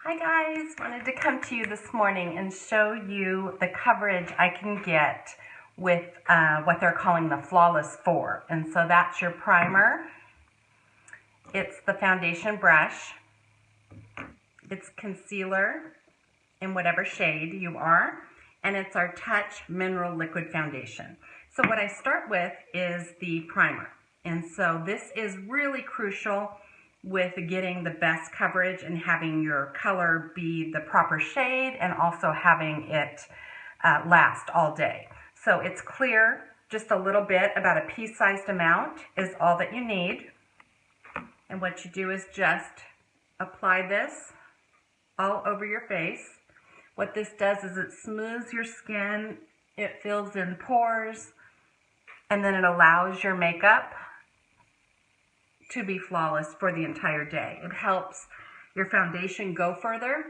Hi guys, wanted to come to you this morning and show you the coverage I can get with what they're calling the Flawless 4. And so that's your primer, it's the foundation brush, it's concealer in whatever shade you are, and it's our Touch Mineral Liquid Foundation. So what I start with is the primer. And so this is really crucial with getting the best coverage and having your color be the proper shade and also having it last all day. So it's clear, just a little bit, about a pea-sized amount is all that you need. And what you do is just apply this all over your face. What this does is it smooths your skin, it fills in pores, and then it allows your makeup to be flawless for the entire day. It helps your foundation go further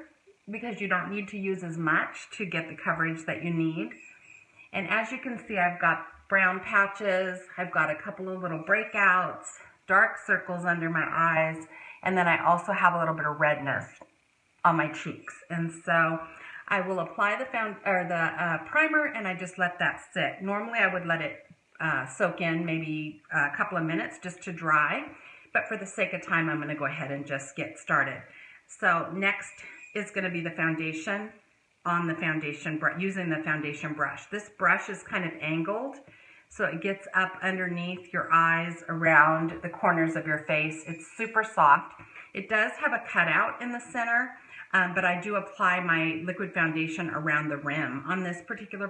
because you don't need to use as much to get the coverage that you need. And as you can see, I've got brown patches, I've got a couple of little breakouts, dark circles under my eyes, and then I also have a little bit of redness on my cheeks. And so I will apply the primer and I just let that sit. Normally I would let it soak in maybe a couple of minutes just to dry, but for the sake of time I'm going to go ahead and just get started. So next is going to be the foundation on the foundation brush, using the foundation brush. This brush is kind of angled, so it gets up underneath your eyes, around the corners of your face. It's super soft. It does have a cutout in the center, but I do apply my liquid foundation around the rim on this particular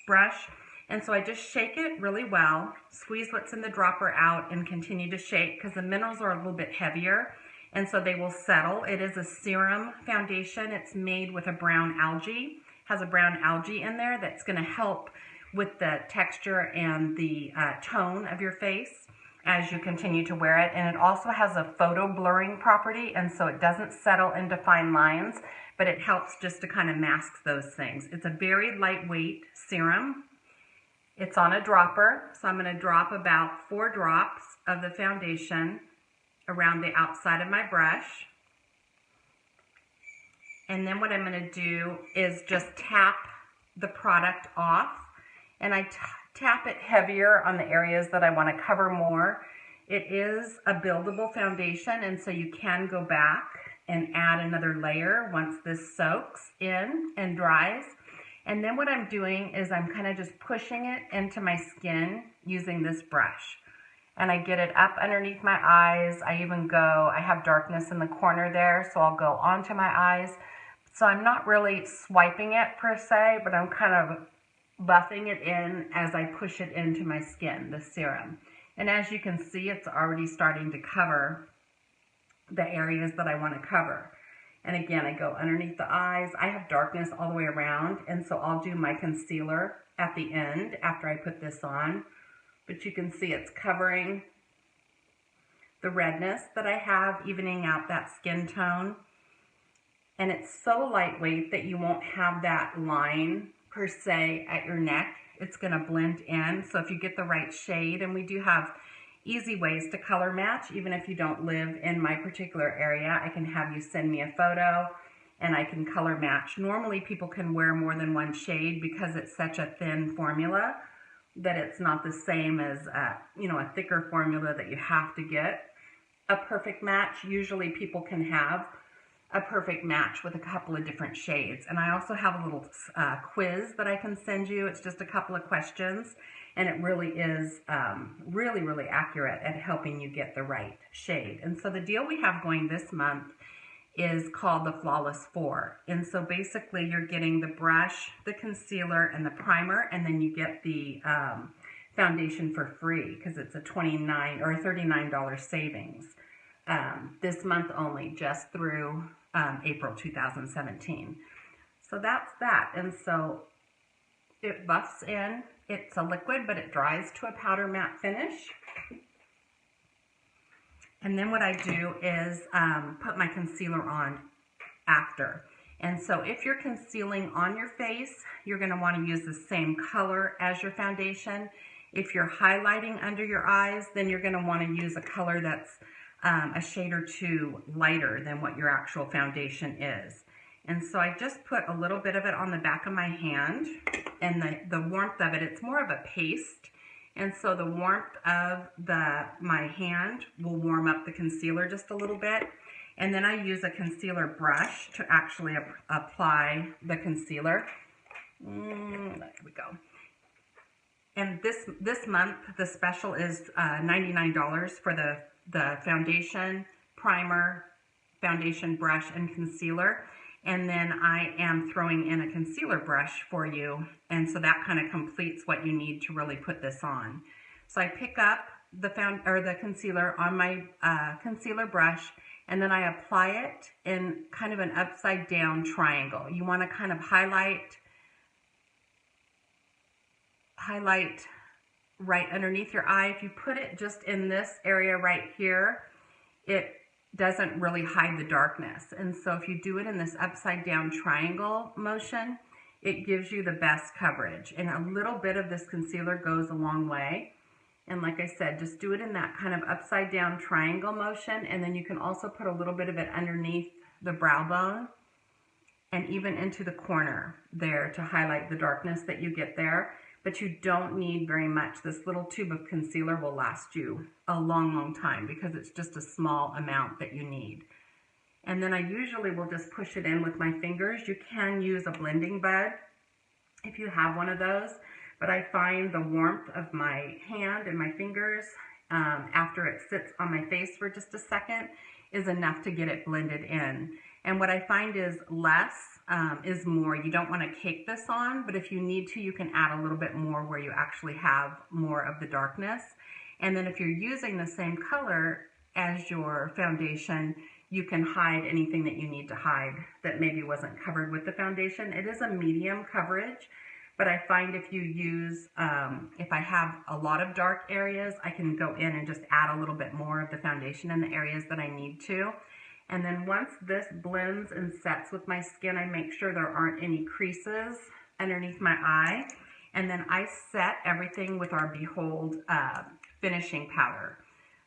brush. And so I just shake it really well, squeeze what's in the dropper out, and continue to shake because the minerals are a little bit heavier, and so they will settle. It is a serum foundation. It's made with a brown algae, has a brown algae in there that's going to help with the texture and the tone of your face as you continue to wear it. And it also has a photo blurring property, and so it doesn't settle into fine lines, but it helps just to kind of mask those things. It's a very lightweight serum. It's on a dropper, so I'm going to drop about 4 drops of the foundation around the outside of my brush. And then what I'm going to do is just tap the product off, and I tap it heavier on the areas that I want to cover more. It is a buildable foundation, and so you can go back and add another layer once this soaks in and dries. And then what I'm doing is I'm kind of just pushing it into my skin using this brush. And I get it up underneath my eyes. I have darkness in the corner there, so I'll go onto my eyes. So I'm not really swiping it per se, but I'm kind of buffing it in as I push it into my skin, the serum. And as you can see, it's already starting to cover the areas that I want to cover. And again, I go underneath the eyes. I have darkness all the way around, and so I'll do my concealer at the end after I put this on. But you can see it's covering the redness that I have, evening out that skin tone. And it's so lightweight that you won't have that line per se at your neck. It's going to blend in. So if you get the right shade, and we do have easy ways to color match, even if you don't live in my particular area, I can have you send me a photo and I can color match. Normally people can wear more than one shade because it's such a thin formula that it's not the same as a thicker formula that you have to get a perfect match. Usually people can have a perfect match with a couple of different shades. And I also have a little quiz that I can send you. It's just a couple of questions, and it really is really accurate at helping you get the right shade. And so the deal we have going this month is called the Flawless 4. And so basically you're getting the brush, the concealer, and the primer, and then you get the foundation for free because it's a $29 or $39 savings this month only, just through April 2017. So that's that. And so it buffs in. It's a liquid, but it dries to a powder matte finish. And then what I do is put my concealer on after. And so if you're concealing on your face, you're going to want to use the same color as your foundation. If you're highlighting under your eyes, then you're going to want to use a color that's a shade or two lighter than what your actual foundation is. And so I just put a little bit of it on the back of my hand, and the warmth of it, it's more of a paste. And so the warmth of my hand will warm up the concealer just a little bit. And then I use a concealer brush to actually apply the concealer. There we go. And this month, the special is $99 for the foundation, primer, foundation brush, and concealer. And then I am throwing in a concealer brush for you. And so that kind of completes what you need to really put this on. So I pick up the concealer on my concealer brush, and then I apply it in kind of an upside down triangle. You want to kind of highlight right underneath your eye. If you put it just in this area right here, it doesn't really hide the darkness. And so if you do it in this upside down triangle motion, it gives you the best coverage. And a little bit of this concealer goes a long way. And like I said, just do it in that kind of upside down triangle motion. And then you can also put a little bit of it underneath the brow bone and even into the corner there to highlight the darkness that you get there. But you don't need very much. This little tube of concealer will last you a long, long time because it's just a small amount that you need. And then I usually will just push it in with my fingers. You can use a blending bud if you have one of those, but I find the warmth of my hand and my fingers after it sits on my face for just a second is enough to get it blended in. And what I find is less is more. You don't want to cake this on, but if you need to, you can add a little bit more where you actually have more of the darkness. And then if you're using the same color as your foundation, you can hide anything that you need to hide that maybe wasn't covered with the foundation. It is a medium coverage, but I find if you use, if I have a lot of dark areas, I can go in and just add a little bit more of the foundation in the areas that I need to. And then once this blends and sets with my skin, I make sure there aren't any creases underneath my eye. And then I set everything with our Behold finishing powder,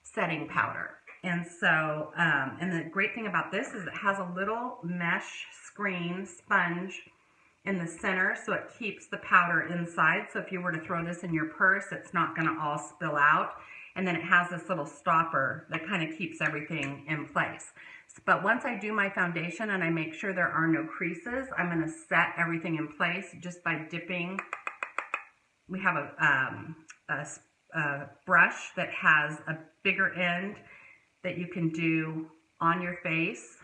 setting powder. And so, and the great thing about this is it has a little mesh screen sponge in the center, so it keeps the powder inside. So if you were to throw this in your purse, it's not gonna all spill out. And then it has this little stopper that kind of keeps everything in place. But once I do my foundation and I make sure there are no creases, I'm going to set everything in place just by dipping. We have a brush that has a bigger end that you can do on your face.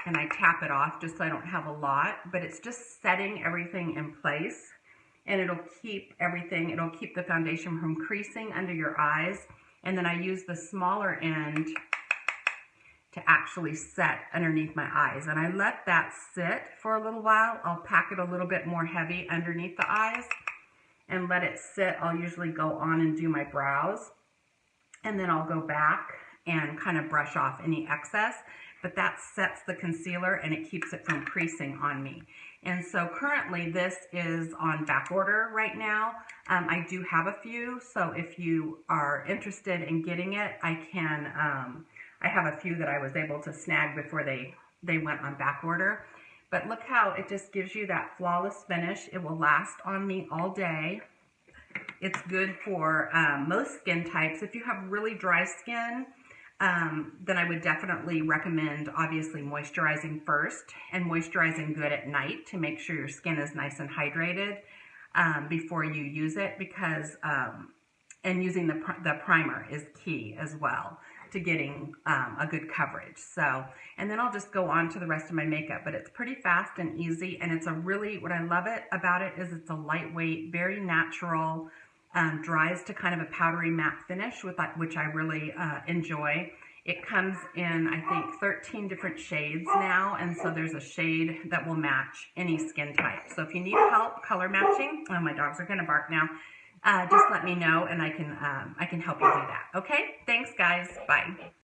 And I tap it off just so I don't have a lot, but it's just setting everything in place. And it'll keep everything, it'll keep the foundation from creasing under your eyes. And then I use the smaller end to actually set underneath my eyes. And I let that sit for a little while. I'll pack it a little bit more heavy underneath the eyes and let it sit. I'll usually go on and do my brows. And then I'll go back and kind of brush off any excess. But that sets the concealer and it keeps it from creasing on me. And so currently this is on back order right now. I do have a few, so if you are interested in getting it, I have a few that I was able to snag before they went on back order. But look how it just gives you that flawless finish. It will last on me all day. It's good for most skin types. If you have really dry skin, then I would definitely recommend obviously moisturizing first and moisturizing good at night to make sure your skin is nice and hydrated before you use it, because and using the primer is key as well to getting a good coverage. So, and then I'll just go on to the rest of my makeup, but it's pretty fast and easy, and it's a really, what I love about it is it's a lightweight, very natural, dries to kind of a powdery matte finish, which I really enjoy. It comes in, I think, 13 different shades now, and so there's a shade that will match any skin type. So if you need help color matching, oh, my dogs are gonna bark now, just let me know and I can help you do that. Okay, thanks guys, bye.